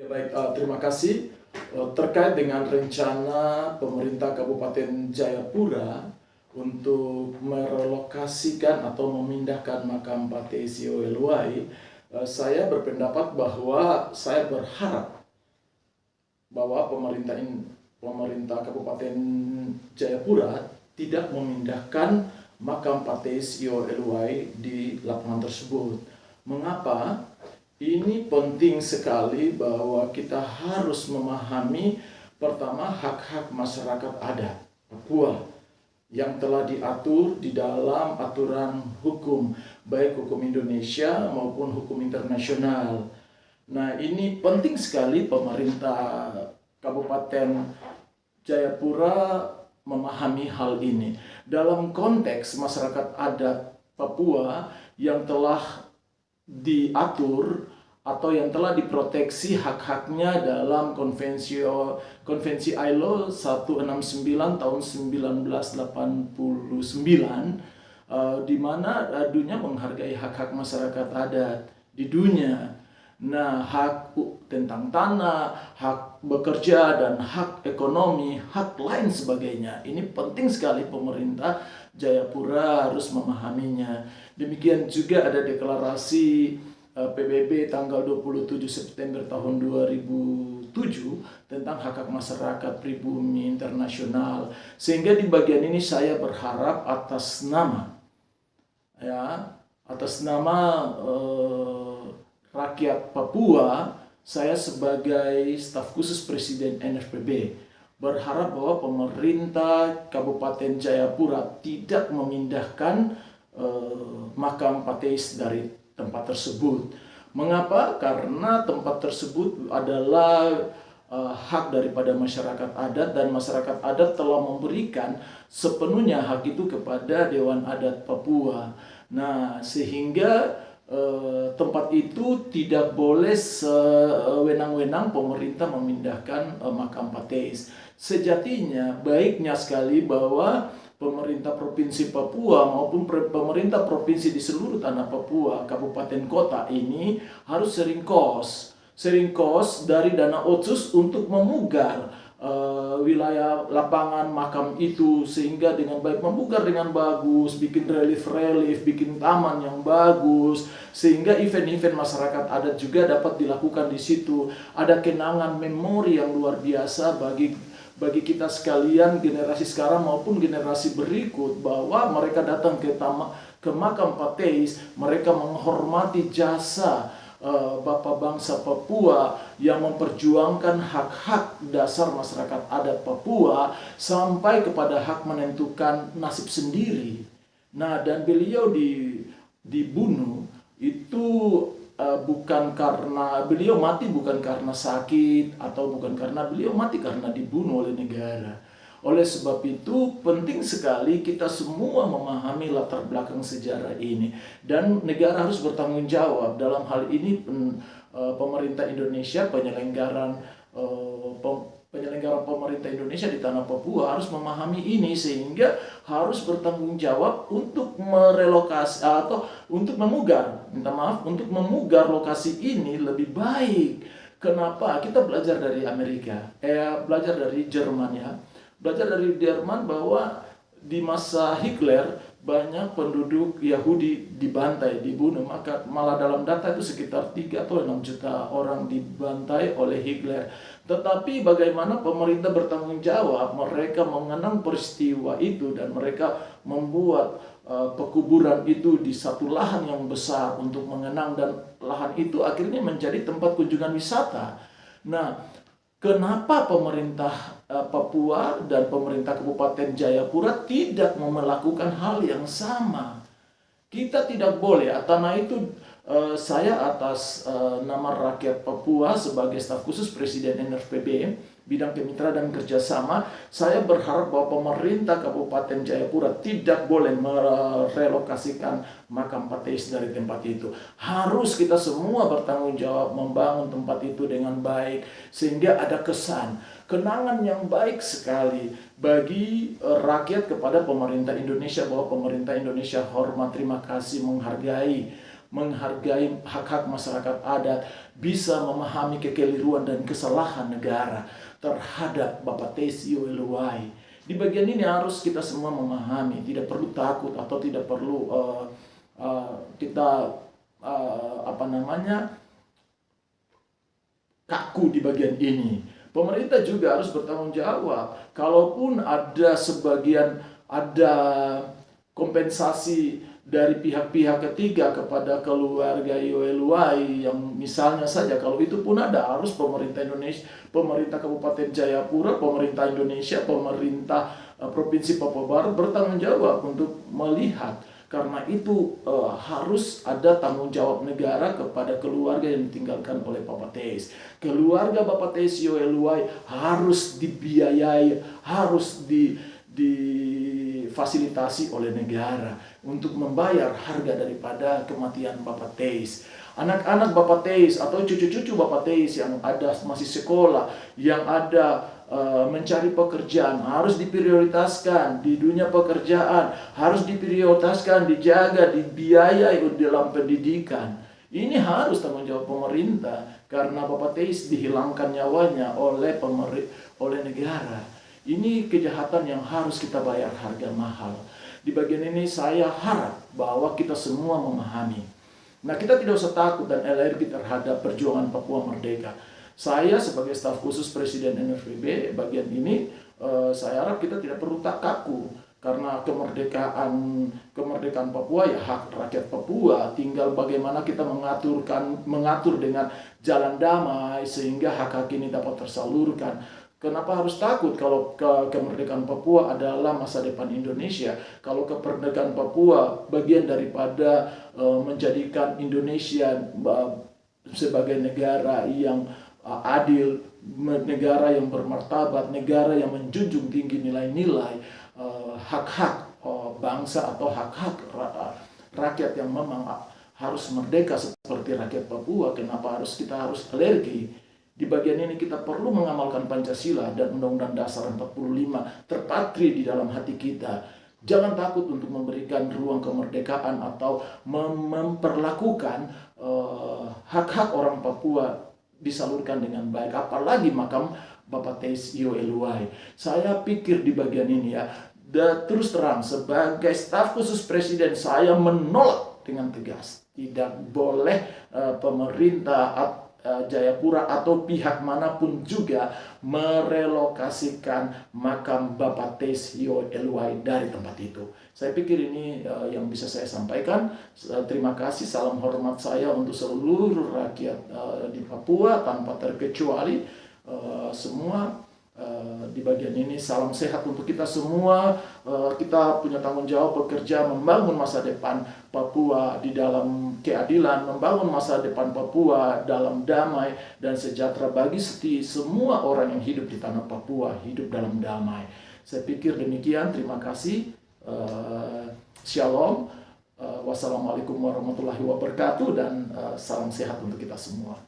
Baik, terima kasih. Terkait dengan rencana pemerintah Kabupaten Jayapura untuk merelokasikan atau memindahkan makam Pate Sio Eluai, saya berpendapat bahwa saya berharap bahwa pemerintah Kabupaten Jayapura tidak memindahkan makam Pate Sio Eluai di lapangan tersebut. Mengapa? Ini penting sekali bahwa kita harus memahami pertama hak-hak masyarakat adat Papua yang telah diatur di dalam aturan hukum, baik hukum Indonesia maupun hukum internasional. Nah, ini penting sekali pemerintah Kabupaten Jayapura memahami hal ini. Dalam konteks masyarakat adat Papua yang telah diatur atau yang telah diproteksi hak-haknya dalam konvensi ILO 169 tahun 1989, di mana dunia menghargai hak-hak masyarakat adat di dunia. Nah, hak tentang tanah, hak bekerja, dan hak ekonomi, hak lain sebagainya. Ini penting sekali pemerintah Jayapura harus memahaminya. Demikian juga ada deklarasi PBB tanggal 27 September tahun 2007 tentang hak-hak masyarakat pribumi internasional. Sehingga di bagian ini saya berharap atas nama rakyat Papua, saya sebagai staf khusus Presiden NFPB berharap bahwa pemerintah Kabupaten Jayapura tidak memindahkan makam Pateis dari tempat tersebut. Mengapa? Karena tempat tersebut adalah hak daripada masyarakat adat, dan masyarakat adat telah memberikan sepenuhnya hak itu kepada Dewan Adat Papua. Nah, sehingga tempat itu tidak boleh sewenang-wenang pemerintah memindahkan makam Pateis. Sejatinya baiknya sekali bahwa pemerintah Provinsi Papua maupun pemerintah provinsi di seluruh tanah Papua, kabupaten kota ini harus sering kos dari dana otsus untuk memugar wilayah lapangan makam itu, sehingga dengan baik memugar dengan bagus, bikin relief, bikin taman yang bagus, sehingga event-event masyarakat adat juga dapat dilakukan di situ. Ada kenangan memori yang luar biasa bagi kita sekalian, generasi sekarang maupun generasi berikut, bahwa mereka datang ke makam Pateis, mereka menghormati jasa Bapak bangsa Papua yang memperjuangkan hak-hak dasar masyarakat adat Papua sampai kepada hak menentukan nasib sendiri. Nah, dan beliau dibunuh itu bukan karena beliau mati, bukan karena sakit, atau bukan karena beliau mati karena dibunuh oleh negara. Oleh sebab itu penting sekali kita semua memahami latar belakang sejarah ini, dan negara harus bertanggung jawab dalam hal ini. Pemerintah Indonesia, penyelenggaraan pemerintah Indonesia di tanah Papua harus memahami ini, sehingga harus bertanggung jawab untuk merelokasi atau untuk memugar lokasi ini lebih baik. Kenapa? Kita belajar dari Amerika, belajar dari Jerman bahwa di masa Hitler banyak penduduk Yahudi dibantai, dibunuh, maka malah dalam data itu sekitar 3 atau 6 juta orang dibantai oleh Hitler. Tetapi bagaimana pemerintah bertanggung jawab, mereka mengenang peristiwa itu dan mereka membuat pekuburan itu di satu lahan yang besar untuk mengenang, dan lahan itu akhirnya menjadi tempat kunjungan wisata. Nah, kenapa pemerintah Papua dan pemerintah Kabupaten Jayapura tidak melakukan hal yang sama? Kita tidak boleh, tanah itu saya atas nama rakyat Papua sebagai staf khusus Presiden NFPB bidang kemitraan dan kerjasama, saya berharap bahwa pemerintah Kabupaten Jayapura tidak boleh merelokasikan makam Pateis dari tempat itu. Harus kita semua bertanggung jawab membangun tempat itu dengan baik, sehingga ada kenangan yang baik sekali bagi rakyat kepada pemerintah Indonesia, bahwa pemerintah Indonesia hormat, terima kasih, menghargai hak-hak masyarakat adat. bisa memahami kekeliruan dan kesalahan negara terhadap Bapak Tesio Eluai. Di bagian ini harus kita semua memahami, tidak perlu takut atau tidak perlu kita kaku di bagian ini. Pemerintah juga harus bertanggung jawab. Kalaupun ada kompensasi dari pihak-pihak ketiga kepada keluarga Eluai, yang misalnya saja, kalau itu pun ada, harus pemerintah Indonesia, pemerintah Kabupaten Jayapura, pemerintah Indonesia, pemerintah Provinsi Papua Barat bertanggung jawab untuk melihat. Karena itu harus ada tanggung jawab negara kepada keluarga yang ditinggalkan oleh Bapak Teis. Keluarga Bapak Tesio Eluai harus dibiayai, harus difasilitasi oleh negara untuk membayar harga daripada kematian Bapak Teis. Anak-anak Bapak Teis atau cucu-cucu Bapak Teis yang ada masih sekolah, yang ada mencari pekerjaan, harus diprioritaskan di dunia pekerjaan, harus diprioritaskan, dijaga, dibiayai dalam pendidikan. Ini harus tanggung jawab pemerintah, karena Bapak Teis dihilangkan nyawanya oleh negara. Ini kejahatan yang harus kita bayar harga mahal. Di bagian ini saya harap bahwa kita semua memahami. Nah, kita tidak usah takut dan alergi terhadap perjuangan Papua Merdeka. Saya sebagai staf khusus Presiden NFPB bagian ini, saya harap kita tidak perlu kaku, karena kemerdekaan Papua ya hak rakyat Papua. Tinggal bagaimana kita mengatur dengan jalan damai sehingga hak-hak ini dapat tersalurkan. Kenapa harus takut kalau kemerdekaan Papua adalah masa depan Indonesia? Kalau kemerdekaan Papua bagian daripada menjadikan Indonesia sebagai negara yang adil, negara yang bermartabat, negara yang menjunjung tinggi nilai-nilai hak-hak bangsa atau hak-hak rakyat yang memang harus merdeka seperti rakyat Papua. Kenapa kita harus alergi? Di bagian ini kita perlu mengamalkan Pancasila dan Undang-Undang Dasar 45 terpatri di dalam hati kita. Jangan takut untuk memberikan ruang kemerdekaan atau memperlakukan hak-hak orang Papua disalurkan dengan baik, apalagi makam Bapak Tesio Eluai. Saya pikir di bagian ini ya, terus terang sebagai staf khusus Presiden, saya menolak dengan tegas. Tidak boleh pemerintah Jayapura atau pihak manapun juga merelokasikan makam Bapak Tesio Eluai dari tempat itu. Saya pikir ini yang bisa saya sampaikan. Terima kasih, salam hormat saya untuk seluruh rakyat di Papua tanpa terkecuali semua. Di bagian ini salam sehat untuk kita semua. Kita punya tanggung jawab bekerja membangun masa depan Papua di dalam keadilan, membangun masa depan Papua dalam damai dan sejahtera bagi semua orang yang hidup di tanah Papua, hidup dalam damai. Saya pikir demikian. Terima kasih. Shalom. Wassalamualaikum warahmatullahi wabarakatuh dan salam sehat untuk kita semua.